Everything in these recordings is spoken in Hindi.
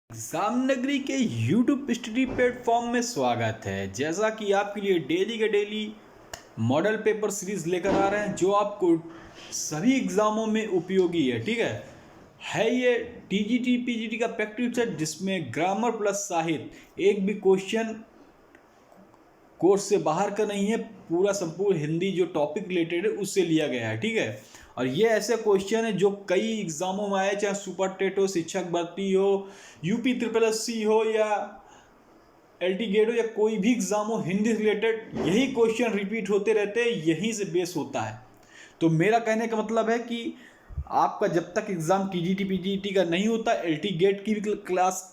एग्जाम नगरी के YouTube स्टडी प्लेटफॉर्म में स्वागत है। जैसा कि आपके लिए डेली के डेली मॉडल पेपर सीरीज लेकर आ रहे हैं जो आपको सभी एग्जामों में उपयोगी है। ठीक है ये टीजीटी पीजीटी का प्रैक्टिस सेट जिसमें ग्रामर प्लस साहित्य एक भी क्वेश्चन कोर्स से बाहर का नहीं है, पूरा संपूर्ण हिंदी जो टॉपिक रिलेटेड है उससे लिया गया है। ठीक है, और ये ऐसे क्वेश्चन है जो कई एग्जामों में आए, चाहे सुपर टेट हो, शिक्षक भर्ती हो, यूपी ट्रिपल एस सी हो या एलटी गेट हो या कोई भी एग्जाम हो, हिंदी रिलेटेड यही क्वेश्चन रिपीट होते रहते हैं, यहीं से बेस होता है। तो मेरा कहने का मतलब है कि आपका जब तक एग्जाम टीजीटी पीजीटी का नहीं होता, एलटी गेट की भी क्लास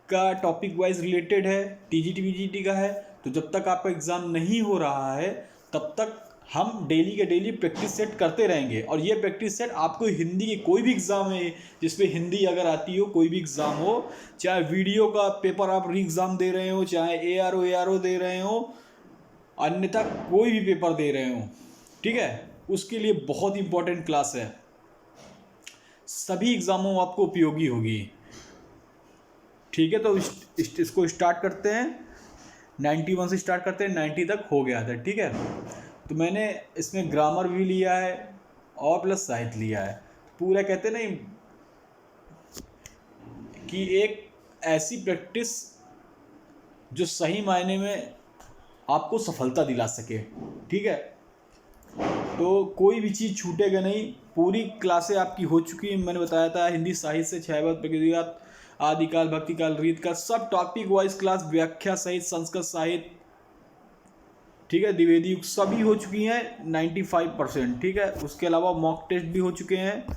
का टॉपिक वाइज रिलेटेड है, टीजीटी पीजीटी का है, तो जब तक आपका एग्ज़ाम नहीं हो रहा है तब तक हम डेली के डेली प्रैक्टिस सेट करते रहेंगे। और ये प्रैक्टिस सेट आपको हिंदी के कोई भी एग्ज़ाम है जिसमें हिंदी अगर आती हो, कोई भी एग्ज़ाम हो, चाहे वीडियो का पेपर आप री एग्ज़ाम दे रहे हो, चाहे एआरओ दे रहे हो, अन्यथा कोई भी पेपर दे रहे हो, ठीक है, उसके लिए बहुत इंपॉर्टेंट क्लास है, सभी एग्ज़ामों में आपको उपयोगी होगी। ठीक है, तो इसको स्टार्ट करते हैं। 91 से स्टार्ट करते हैं, 90 तक हो गया था। ठीक है, तो मैंने इसमें ग्रामर भी लिया है और प्लस साहित्य लिया है। पूरा कहते नहीं कि एक ऐसी प्रैक्टिस जो सही मायने में आपको सफलता दिला सके। ठीक है, तो कोई भी चीज़ छूटेगा नहीं। पूरी क्लासें आपकी हो चुकी हैं, मैंने बताया था हिंदी साहित्य से छायावाद प्रकृतिवाद आदिकाल भक्तिकाल रीतकाल सब टॉपिक वाइज क्लास, व्याख्या सहित संस्कृत साहित्य, ठीक है, द्विवेदी युग सभी हो चुकी हैं 95%। ठीक है, उसके अलावा मॉक टेस्ट भी हो चुके हैं।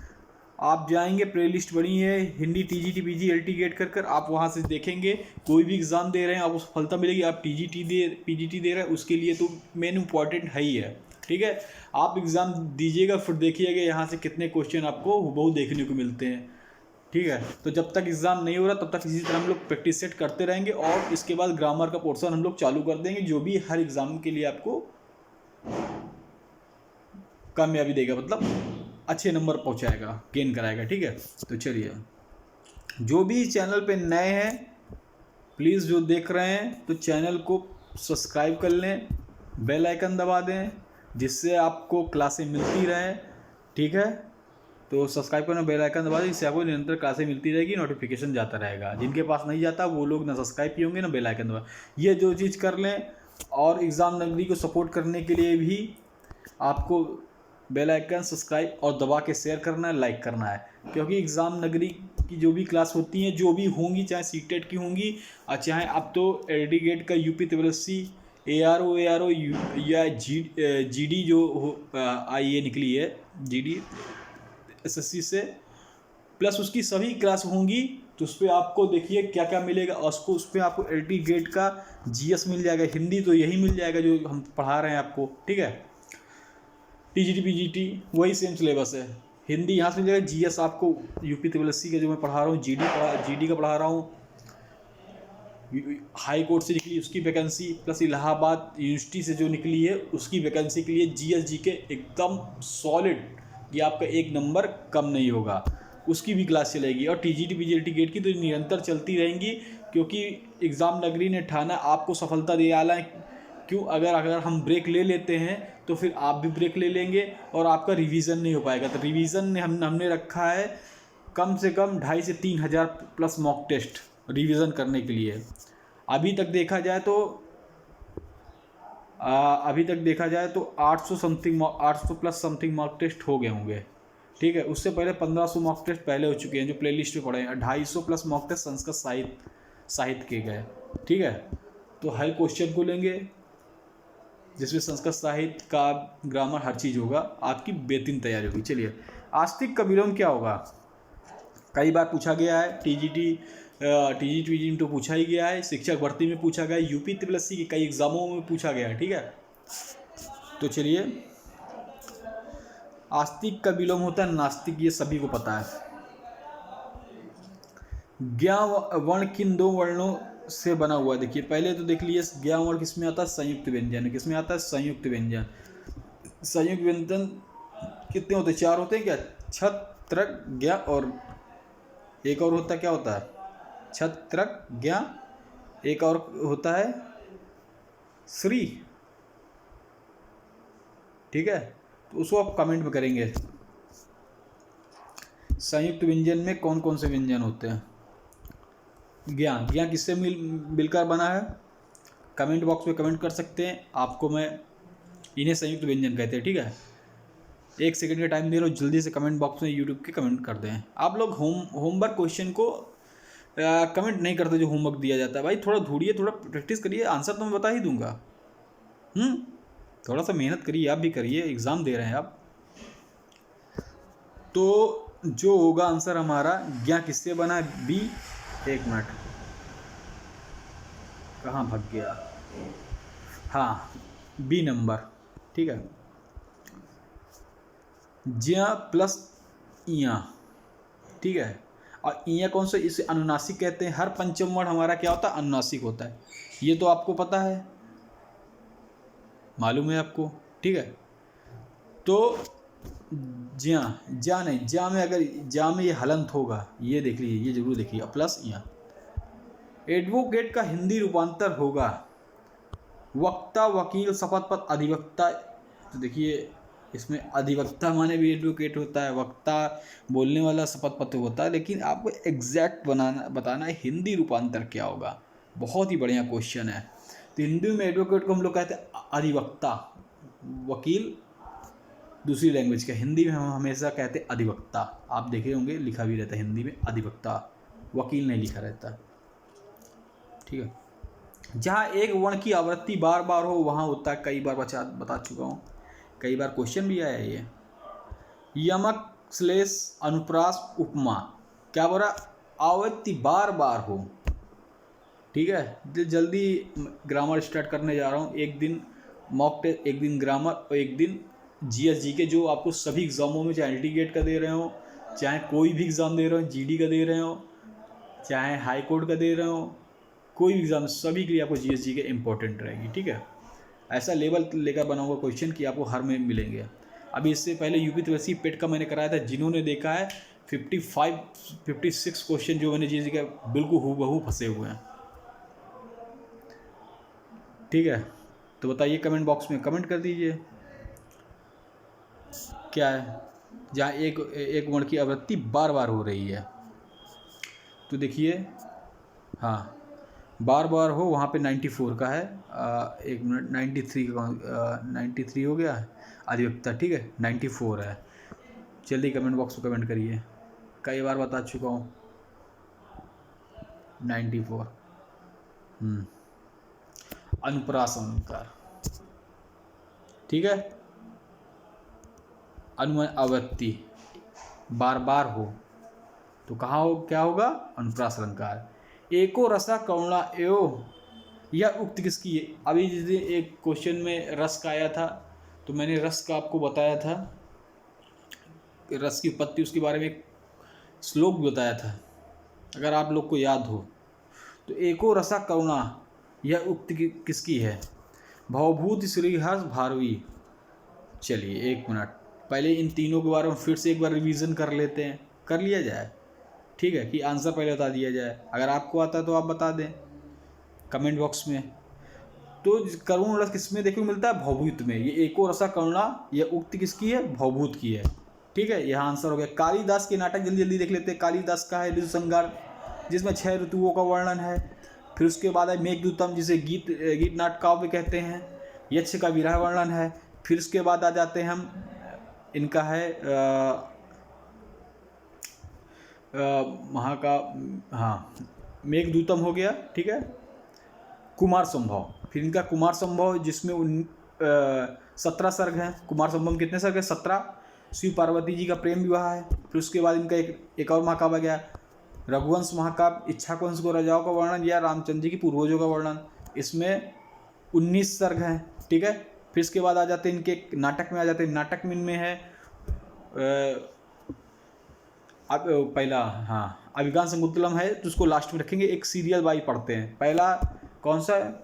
आप जाएंगे, प्ले लिस्ट बनी है Hindi TGT PGT LT gate कर आप वहाँ से देखेंगे। कोई भी एग्ज़ाम दे रहे हैं आपको सफलता मिलेगी। आप टीजीटी पीजीटी दे रहे हैं उसके लिए तो मेन इम्पॉर्टेंट है ही है। ठीक है, आप एग्ज़ाम दीजिएगा फिर देखिएगा यहाँ से कितने क्वेश्चन आपको हुबहू देखने को मिलते हैं। ठीक है, तो जब तक एग्ज़ाम नहीं हो रहा तब तक इसी तरह हम लोग प्रैक्टिस सेट करते रहेंगे और इसके बाद ग्रामर का पोर्शन हम लोग चालू कर देंगे जो भी हर एग्ज़ाम के लिए आपको कामयाबी देगा, मतलब अच्छे नंबर पहुंचाएगा, गेन कराएगा। ठीक है, तो चलिए, जो भी चैनल पे नए हैं प्लीज़ जो देख रहे हैं तो चैनल को सब्सक्राइब कर लें, बेल आइकन दबा दें जिससे आपको क्लासें मिलती रहें। ठीक है, तो सब्सक्राइब करना, बेल आइकन दबा दें, इससे आपको निरंतर क्लासें मिलती रहेगी, नोटिफिकेशन जाता रहेगा। जिनके पास नहीं जाता वो लोग ना सब्सक्राइब किए होंगे ना बेल आइकन दबा, ये जो चीज़ कर लें। और एग्ज़ाम नगरी को सपोर्ट करने के लिए भी आपको बेल आइकन सब्सक्राइब और दबा के शेयर करना है, लाइक करना है, क्योंकि एग्ज़ाम नगरी की जो भी क्लास होती हैं, जो भी होंगी, चाहे सीटेट की होंगी और चाहे अब तो एलटी गेट का UP triple S C ARO या जीडी जो आई निकली है, जीडी एसएससी से, प्लस उसकी सभी क्लास होंगी। तो उस पर आपको देखिए क्या क्या मिलेगा, और उसको उस पर आपको एलटी गेट का जीएस मिल जाएगा, हिंदी तो यही मिल जाएगा जो हम पढ़ा रहे हैं आपको। ठीक है, टीजीटी पीजीटी वही सेम सिलेबस है, हिंदी यहाँ से मिल जाएगा, जीएस आपको यूपी ट्रिपल एस सी का जो मैं पढ़ा रहा हूँ, जीडी का पढ़ा रहा हूँ, हाई कोर्ट से निकली उसकी वैकेंसी, प्लस इलाहाबाद यूनिवर्सिटी से जो निकली है उसकी वैकेंसी के लिए जीएस जीके एकदम सॉलिड, ये आपका एक नंबर कम नहीं होगा, उसकी भी क्लास चलेगी। और टीजीटी पीजीटी गेट की तो निरंतर चलती रहेंगी, क्योंकि एग्ज़ाम नगरी ने ठाना आपको सफलता दे आला है। क्यों, अगर हम ब्रेक ले लेते हैं तो फिर आप भी ब्रेक ले लेंगे और आपका रिवीजन नहीं हो पाएगा। तो रिवीजन ने हमने रखा है कम से कम 2,500 से 3,000 प्लस मॉक टेस्ट रिवीजन करने के लिए। अभी तक देखा जाए तो 800 something 800 plus something mock test हो गए होंगे। ठीक है, उससे पहले 1500 मॉक टेस्ट पहले हो चुके हैं जो प्लेलिस्ट में पड़े हैं। 250 प्लस मॉक टेस्ट संस्कृत साहित्य के गए। ठीक है, तो हर क्वेश्चन को लेंगे जिसमें संस्कृत साहित्य का ग्रामर हर चीज़ होगा, आपकी बेहतरीन तैयारी होगी। चलिए, आस्तिक का विलोम क्या होगा, कई बार पूछा गया है, टीजीटी तो पूछा ही गया है, शिक्षक भर्ती में पूछा गया है, यूपी ट्रिपल एस सी के कई एग्जामों में पूछा गया है। ठीक है, तो चलिए, आस्तिक का विलोम होता है नास्तिक, ये सभी को पता है। ज्ञा वर्ण किन दो वर्णों से बना हुआ, देखिए पहले तो देख लीजिए, ज्ञा वर्ण किसमें आता है, संयुक्त व्यंजन। किसमें आता है, संयुक्त व्यंजन। संयुक्त व्यंजन कितने होते हैं, 4 होते हैं क्या, छत्र ज्ञा और एक और होता क्या होता है, क्षत्रज्ञ, एक और होता है श्री। ठीक है, तो उसको आप कमेंट में करेंगे। संयुक्त व्यंजन में कौन कौन से व्यंजन होते हैं? ज्ञा, ज्ञा किससे मिलकर बना है? कमेंट बॉक्स में कमेंट कर सकते हैं, आपको मैं इन्हें संयुक्त व्यंजन कहते हैं। ठीक है, 1 सेकंड का टाइम दे रहा हूँ, जल्दी से कमेंट बॉक्स में यूट्यूब के कमेंट कर दें। आप लोग होमवर्क क्वेश्चन को कमेंट नहीं करते जो होमवर्क दिया जाता है। भाई थोड़ा ढूंढिए, थोड़ा प्रैक्टिस करिए, आंसर तो मैं बता ही दूंगा। थोड़ा सा मेहनत करिए, आप भी करिए, एग्ज़ाम दे रहे हैं आप। तो जो होगा आंसर हमारा, ज्ञा किससे बना है? बी। एक मिनट, कहाँ भाग गया? हाँ, बी नंबर। ठीक है, ज्या प्लस इया। ठीक है, और इया कौन सा? इसे अनुनासिक कहते हैं। हर पंचम वर्ण हमारा क्या होता है? अनुनासिक होता है। ये तो आपको पता है, मालूम है आपको। ठीक है, तो ज्या, जा नहीं, जा में अगर जा में ये हलंत होगा, ये देख लीजिए, ये जरूर देखिए, प्लस इया। एडवोकेट का हिंदी रूपांतर होगा वक्ता, वकील, शपथ पत्र, अधिवक्ता। तो देखिए, इसमें अधिवक्ता माने भी एडवोकेट होता है, वक्ता बोलने वाला, शपथ पत्र होता है। लेकिन आपको एग्जैक्ट बताना है हिंदी रूपांतर क्या होगा। बहुत ही बढ़िया क्वेश्चन है। तो हिंदी में एडवोकेट को हम लोग कहते हैं अधिवक्ता, वकील दूसरी लैंग्वेज का, हिंदी में हम हमेशा कहते हैं अधिवक्ता। आप देखे होंगे लिखा भी रहता है हिंदी में अधिवक्ता, वकील नहीं लिखा रहता। ठीक है, जहाँ एक वर्ण की आवृत्ति बार बार हो वहाँ होता है, कई बार बता चुका हूँ, कई बार क्वेश्चन भी आया है ये। यमक श्लेष अनुप्रास उपमा, क्या बोला? आवृत्ति बार बार हो। ठीक है, जल्दी ग्रामर स्टार्ट करने जा रहा हूँ। एक दिन मॉक टेस्ट, एक दिन ग्रामर और एक दिन जीएस जीके, जो आपको सभी एग्जामों में, चाहे एंटीगेट का दे रहे हो, चाहे कोई भी एग्ज़ाम दे रहे हो, जीडी का दे रहे हो, चाहे हाई कोर्ट का दे रहे हो, कोई भी एग्ज़ाम, सभी के लिए आपको जीएस जीके इंपॉर्टेंट रहेगी। ठीक है, ऐसा लेवल लेकर बना हुआ क्वेश्चन कि आपको हर में मिलेंगे। अभी इससे पहले यूपी त्रिवसी पेट का मैंने कराया था, जिन्होंने देखा है 56 क्वेश्चन जो मैंने जीएस जीके बिल्कुल हूबहू फंसे हुए हैं। ठीक है, तो बताइए, कमेंट बॉक्स में कमेंट कर दीजिए क्या है। जहाँ एक वर्ण की आवृत्ति बार बार हो रही है, तो देखिए, हाँ, बार बार हो वहाँ पे 94 का है। एक मिनट, 93 का, 93 हो गया है अधिवक्ता। ठीक है, 94 है। जल्दी कमेंट बॉक्स में कमेंट करिए, कई बार बता चुका हूँ 94। अनुप्रास अलंकार। ठीक है, अनुमान आवृत्ति बार बार हो तो कहाँ हो, क्या होगा? अनुप्रास अलंकार। एको रसा करुणा एवं, यह उक्त किसकी है? अभी जिस दिन एक क्वेश्चन में रस का आया था, तो मैंने रस का आपको बताया था, रस की उत्पत्ति, उसके बारे में एक श्लोक बताया था, अगर आप लोग को याद हो तो। एको रसा करुणा, यह उक्त किसकी है? भवभूति श्रीहर्ष भारवी। चलिए 1 मिनट, पहले इन तीनों के बारे में फिर से एक बार रिवीजन कर लेते हैं, कर लिया जाए। ठीक है, कि आंसर पहले बता दिया जाए, अगर आपको आता है तो आप बता दें कमेंट बॉक्स में। तो करुण रस किसमें देखने को मिलता है? भवभूत में। ये एको रसा करुणा, यह उक्त किसकी है? भवभूत की है। ठीक है, यह आंसर हो गया। कालिदास के नाटक जल्दी जल्दी देख लेते हैं। कालिदास का है ऋतु संहार, जिसमें 6 ऋतुओं का वर्णन है। फिर उसके बाद है मेघदूतम, जिसे गीत नाट काव्य कहते हैं। यक्ष का विरह वर्णन है। फिर उसके बाद आ जाते हैं हम, इनका है वहाँ का, हाँ, मेघदूतम हो गया। ठीक है, कुमार संभव, फिर इनका कुमार संभव, जिसमें 17 सर्ग हैं। कुमार संभव में कितने सर्ग हैं? 17। शिव पार्वती जी का प्रेम विवाह है। फिर उसके बाद इनका एक और महाकाव्य गया, रघुवंश महाकाव्य, इच्छाकुवंश को राजाओं का वर्णन या रामचंद्र जी की पूर्वजों का वर्णन। इसमें 19 सर्ग हैं। ठीक है, फिर इसके बाद आ जाते हैं इनके नाटक में, आ जाते हैं नाटक में इनमें है अब पहला, हाँ, अभिज्ञान शकुंतलम है, तो उसको लास्ट में रखेंगे। एक सीरियल वाइज पढ़ते हैं। पहला कौन सा है?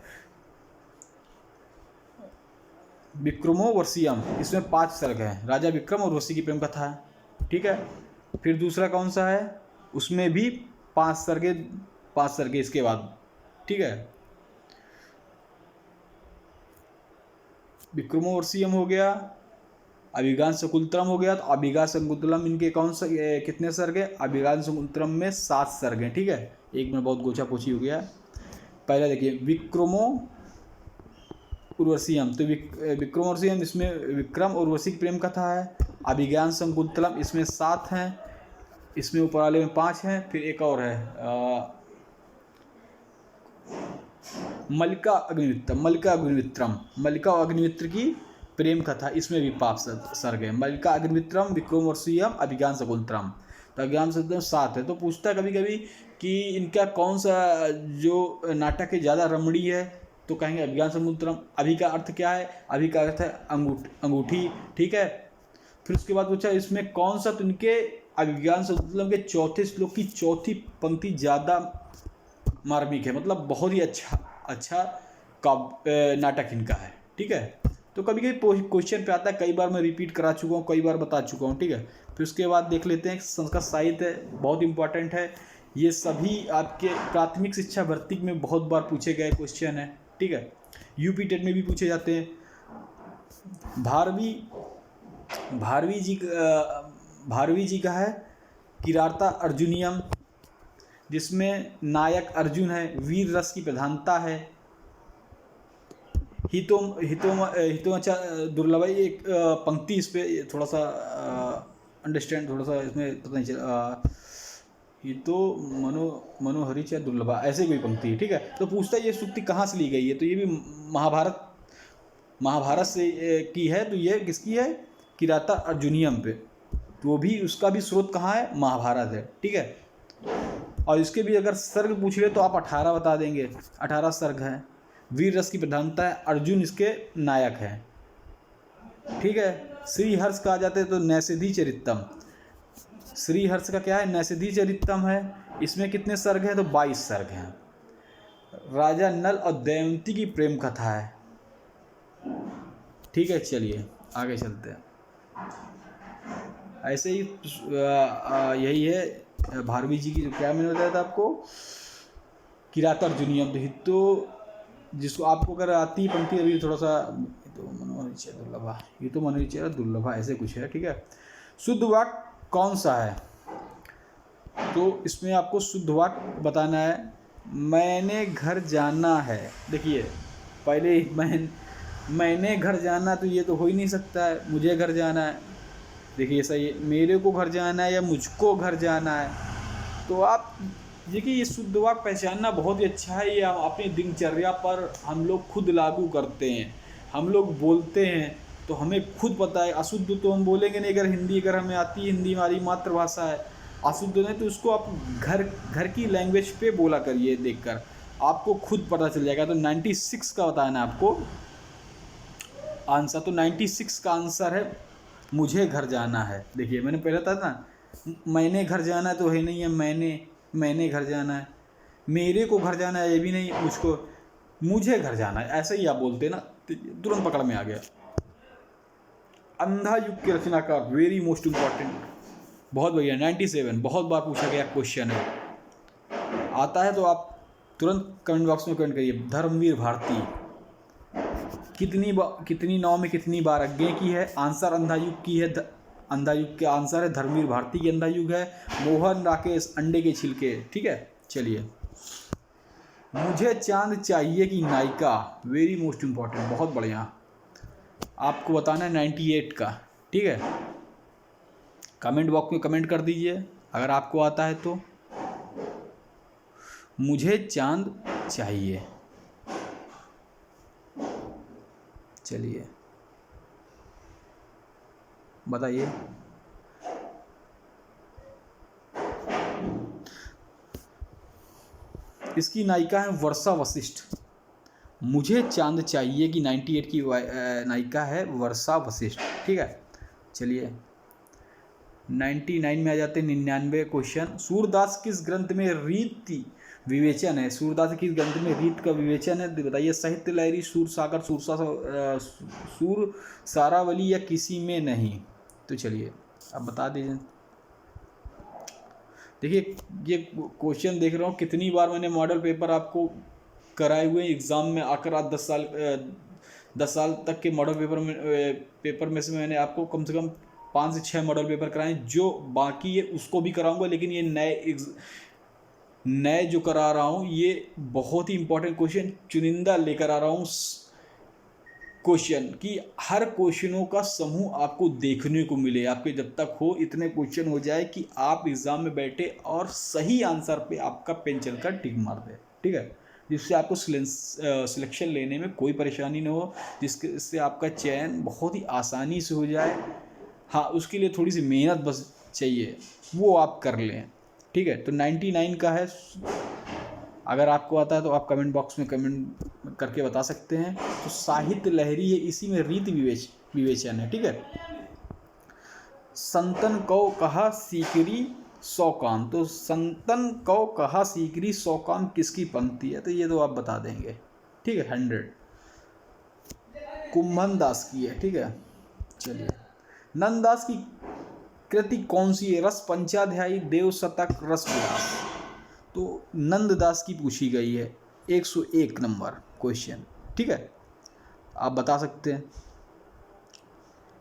विक्रमो वर्षियम, इसमें 5 सर्ग हैं। राजा विक्रम और उर्वशी की प्रेम कथा है। ठीक है, फिर दूसरा कौन सा है? उसमें भी 5 सर्गे इसके बाद, ठीक है। विक्रमोर्वशीयम हो गया, अभिज्ञान शकुंतलम हो गया। तो अभिज्ञान शकुंतलम इनके कौन सा कितने सर्ग है? अभिज्ञान शकुंतलम में 7 सर्ग हैं, ठीक है। एक में बहुत गोचा पोछी हो गया। पहले देखिए विक्रमो उर्वशीयम, तो विक्रमोर्वशीयम इसमें विक्रम और उर्वशी की प्रेम कथा है। अभिज्ञान शकुंतलम इसमें 7 हैं, इसमें ऊपर वाले में 5 हैं। फिर एक और है मल्लिका अग्निमित्रम, मल्लिका और अग्निमित्र की प्रेम कथा, इसमें भी 5 सर्ग है। मल्लिका अग्निमित्रम, विक्रमोर्वशीयम, अभिज्ञान शकुंतलम। तो अभिज्ञान शकुंतलम 7 है। तो पूछता है कभी कभी कि इनका कौन सा जो नाटक है ज़्यादा रमणीय है, तो कहेंगे अभिज्ञान शकुंतलम। अभि का अर्थ क्या है? अभि का अर्थ है अंगूठी, ठीक है। फिर उसके बाद पूछा इसमें कौन सा, तो इनके अभिज्ञान शकुंतलम के चौथे श्लोक की चौथी पंक्ति ज़्यादा मार्मिक है, मतलब बहुत ही अच्छा नाटक इनका है, ठीक है। तो कभी कभी क्वेश्चन पे आता है, कई बार मैं रिपीट करा चुका हूँ, कई बार बता चुका हूँ, ठीक है। फिर उसके बाद देख लेते हैं संस्कृत साहित्य, बहुत इंपॉर्टेंट है। ये सभी आपके प्राथमिक शिक्षा भर्ती में बहुत बार पूछे गए क्वेश्चन है, ठीक है। यूपी टेट में भी पूछे जाते हैं। भारवी जी का है किराता अर्जुनियम, जिसमें नायक अर्जुन है, वीर रस की प्रधानता है। हितोमचा दुर्लभ, एक पंक्ति इस पे थोड़ा सा अंडरस्टैंड, थोड़ा सा इसमें पता नहीं चला। हितो मनोहरिच दुर्लभा, ऐसे कोई पंक्ति है, ठीक है। तो पूछता है ये सूक्ति कहाँ से ली गई है? तो ये भी महाभारत से की है। तो ये किसकी है? किराता अर्जुनियम पे। तो वो भी, उसका भी स्रोत कहाँ है? महाभारत है, ठीक है। और इसके भी अगर सर्ग पूछ ले तो आप 18 बता देंगे, 18 सर्ग हैं। वीर रस की प्रधानता है, अर्जुन इसके नायक हैं, ठीक है। श्रीहर्ष कहा जाता है तो नैषधि चरितम, श्रीहर्ष का क्या है? नैषधि चरितम है। इसमें कितने सर्ग हैं? तो 22 सर्ग हैं। राजा नल और दमयंती की प्रेम कथा है, ठीक है। चलिए आगे चलते हैं। ऐसे ही यही है भारवी जी की, जो क्या मैंने बताया था आपको, किराता अर्जुनियम। तो जिसको आपको अगर आती पंक्ति, अभी थोड़ा सा, तो मनोहरिचय दुर्लभा, ये तो मनोहरिचय दुर्लभा ऐसे कुछ है, ठीक है। शुद्ध वाक्य कौन सा है? तो इसमें आपको शुद्ध वाक्य बताना है। मैंने घर जाना है, देखिए पहले मैंने घर जाना, तो ये तो हो ही नहीं सकता है, मुझे घर जाना है। देखिए सही है, मेरे को घर जाना है या मुझको घर जाना है। तो आप देखिए, ये शुद्ध वाक्य पहचानना बहुत ही अच्छा है। ये अपनी दिनचर्या पर हम लोग खुद लागू करते हैं, हम लोग बोलते हैं तो हमें खुद पता है। अशुद्ध तो हम बोलेंगे नहीं, अगर हमें आती है, हिंदी हमारी मातृभाषा है। अशुद्ध नहीं तो उसको आप घर की लैंग्वेज पे बोला करिए, देखकर आपको खुद पता चल जाएगा। तो 96 का बताना है आपको आंसर। तो 96 का आंसर है मुझे घर जाना है। देखिए मैंने पहले बताया था, मैंने घर जाना है तो है नहीं है, मैंने घर जाना है, मेरे को घर जाना है ये भी नहीं, मुझे घर जाना है, ऐसे ही आप बोलते ना, तुरंत पकड़ में आ गया। अंधा युग की रचना का वेरी मोस्ट इंपॉर्टेंट, बहुत बढ़िया, 97 बहुत बार पूछा गया क्वेश्चन है। आता है तो आप तुरंत कमेंट बॉक्स में कमेंट करिए। धर्मवीर भारती कितनी नाव में कितनी बार अज्ञे की है? आंसर अंधा युग की है। अंधा युग के आंसर है धर्मवीर भारती की अंधा युग है। मोहन राकेश अंडे के छिलके, ठीक है। चलिए, मुझे चांद चाहिए की नायिका, वेरी मोस्ट इंपॉर्टेंट, बहुत बढ़िया, आपको बताना है 98 का, ठीक है। कमेंट बॉक्स में कमेंट कर दीजिए अगर आपको आता है तो। मुझे चांद चाहिए, चलिए बताइए। इसकी नायिका है वर्षा वशिष्ठ। मुझे चांद चाहिए कि 98 की नायिका है वर्षा वशिष्ठ, ठीक है। चलिए 99 में आ जाते हैं 99 क्वेश्चन। सूरदास किस ग्रंथ में रीति विवेचन है? सूरदास किस ग्रंथ में रीत का विवेचन है? बताइए। साहित्य लहरी, सूर सागर, सूर सारावली या किसी में नहीं? तो चलिए अब बता दीजिए। देखिए ये क्वेश्चन देख रहा हूँ कितनी बार मैंने मॉडल पेपर आपको कराए हुए हैं एग्ज़ाम में आकर। आज 10 साल तक के मॉडल पेपर में से मैंने आपको कम से कम 5 से 6 मॉडल पेपर कराए। जो बाकी है उसको भी कराऊंगा, लेकिन ये नए जो करा रहा हूँ ये बहुत ही इंपॉर्टेंट क्वेश्चन चुनिंदा लेकर आ रहा हूँ क्वेश्चन कि हर क्वेश्चनों का समूह आपको देखने को मिले। आपके जब तक हो इतने क्वेश्चन हो जाए कि आप एग्ज़ाम में बैठे और सही आंसर पे आपका पेन चलकर टिक मार दे, ठीक है, जिससे आपको सिलेक्शन लेने में कोई परेशानी ना हो, जिससे आपका चयन बहुत ही आसानी से हो जाए। हाँ, उसके लिए थोड़ी सी मेहनत बस चाहिए, वो आप कर लें, ठीक है। तो 99 का है, अगर आपको आता है तो आप कमेंट बॉक्स में कमेंट करके बता सकते हैं। तो साहित्य लहरी है, इसी में रीति विवेचन है, ठीक है। संतन कौ कहा सीकरी सौ काम, तो संतन कौ कहा सीकरी सौ काम किसकी पंक्ति है? तो ये तो आप बता देंगे, ठीक है। 100 कुम्भन दास की है, ठीक है। चलिए, नंददास की कृति कौन सी है? रस पंचाध्यायी, देव शतक, रस विलास। तो नंददास की पूछी गई है 101 नंबर क्वेश्चन, ठीक है। आप बता सकते हैं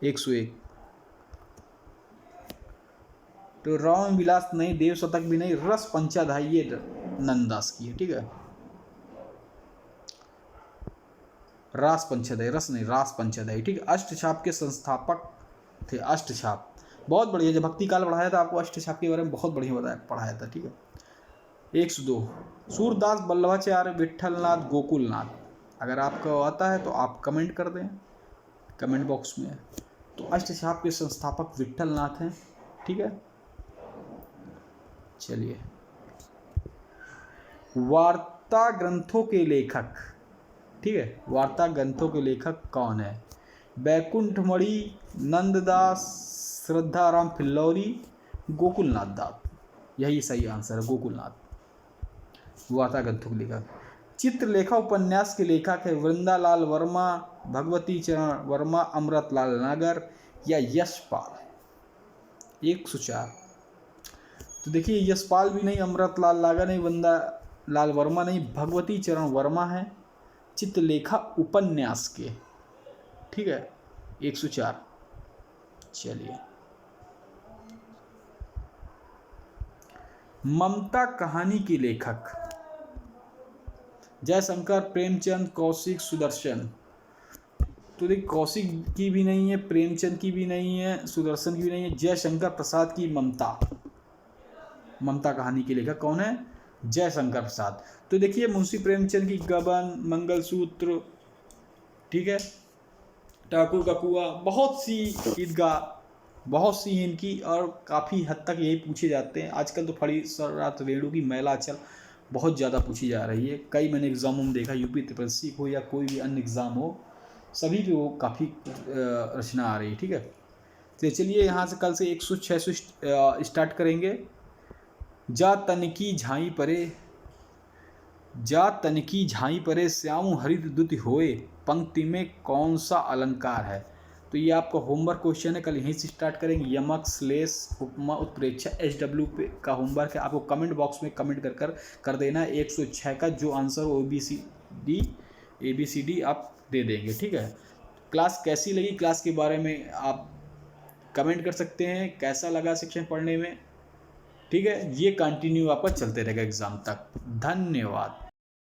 101। तो राम विलास नहीं, देव शतक भी नहीं, रस पंचाध्यायी ये नंददास की है, ठीक है। रास पंचाध्यायी, रस नहीं, रास पंचाध्यायी, ठीक है। अष्टछाप के संस्थापक थे, अष्टछाप। बहुत बढ़िया, जब भक्ति काल पढ़ाया था आपको अष्टछाप के बारे में बहुत बढ़िया पढ़ाया था, ठीक है। 102 सूरदास वल्लभाचार्य विट्ठलनाथ गोकुलनाथ। अगर आपको आता है तो आप कमेंट कर दें कमेंट बॉक्स में। तो अष्टछाप के संस्थापक विट्ठलनाथ हैं, ठीक है। चलिए, वार्ता ग्रंथों के लेखक, ठीक है, वार्ता ग्रंथों के लेखक कौन है? बैकुंठमणि, नंददास, श्रद्धाराम फिल्लौरी, गोकुलनाथ दास। यही सही आंसर है, गोकुलनाथ वार्ता ग्रंथों के लेखक। चित्रलेखा उपन्यास के लेखक है वृंदालाल वर्मा, भगवती चरण वर्मा, अमृतलाल नागर या यशपाल। 104। तो देखिए, यशपाल भी नहीं, अमृतलाल नागर नहीं, वृंदालाल वर्मा नहीं, भगवती चरण वर्मा है चित्रलेखा उपन्यास के, ठीक है। 104। चलिए, ममता कहानी के लेखक जयशंकर, प्रेमचंद, कौशिक, सुदर्शन। तो देख, कौशिक की भी नहीं है, प्रेमचंद की भी नहीं है, सुदर्शन की भी नहीं है, जयशंकर प्रसाद की ममता कहानी के लेखक कौन है? जयशंकर प्रसाद। तो देखिए, मुंशी प्रेमचंद की गबन, मंगलसूत्र, ठीक है, ठाकुर का कुआं, बहुत सी ईदगाह, बहुत सी इनकी, और काफ़ी हद तक यही पूछे जाते हैं आजकल। तो फड़ी सरात रेणु की मैला चल बहुत ज़्यादा पूछी जा रही है। कई मैंने एग्ज़ामों में देखा, यूपी त्रिपक्षी हो या कोई भी अन्य एग्ज़ाम हो, सभी पे वो काफ़ी रचना आ रही है, ठीक है। तो चलिए, यहाँ से कल से 106 से स्टार्ट करेंगे। जा तनकी झाई परे श्याम हरित दुति होए, पंक्ति में कौन सा अलंकार है? तो ये आपका होमवर्क क्वेश्चन है, कल यहीं से स्टार्ट करेंगे। यमक, श्लेष, उपमा, उत्प्रेक्षा, SW पे का होमवर्क है। आपको कमेंट बॉक्स में कमेंट कर देना है 106 का जो आंसर हो, ABCD आप दे देंगे, ठीक है। क्लास कैसी लगी, क्लास के बारे में आप कमेंट कर सकते हैं, कैसा लगा सेक्शन पढ़ने में, ठीक है। ये कंटिन्यू आपका चलते रहेगा एग्ज़ाम तक। धन्यवाद।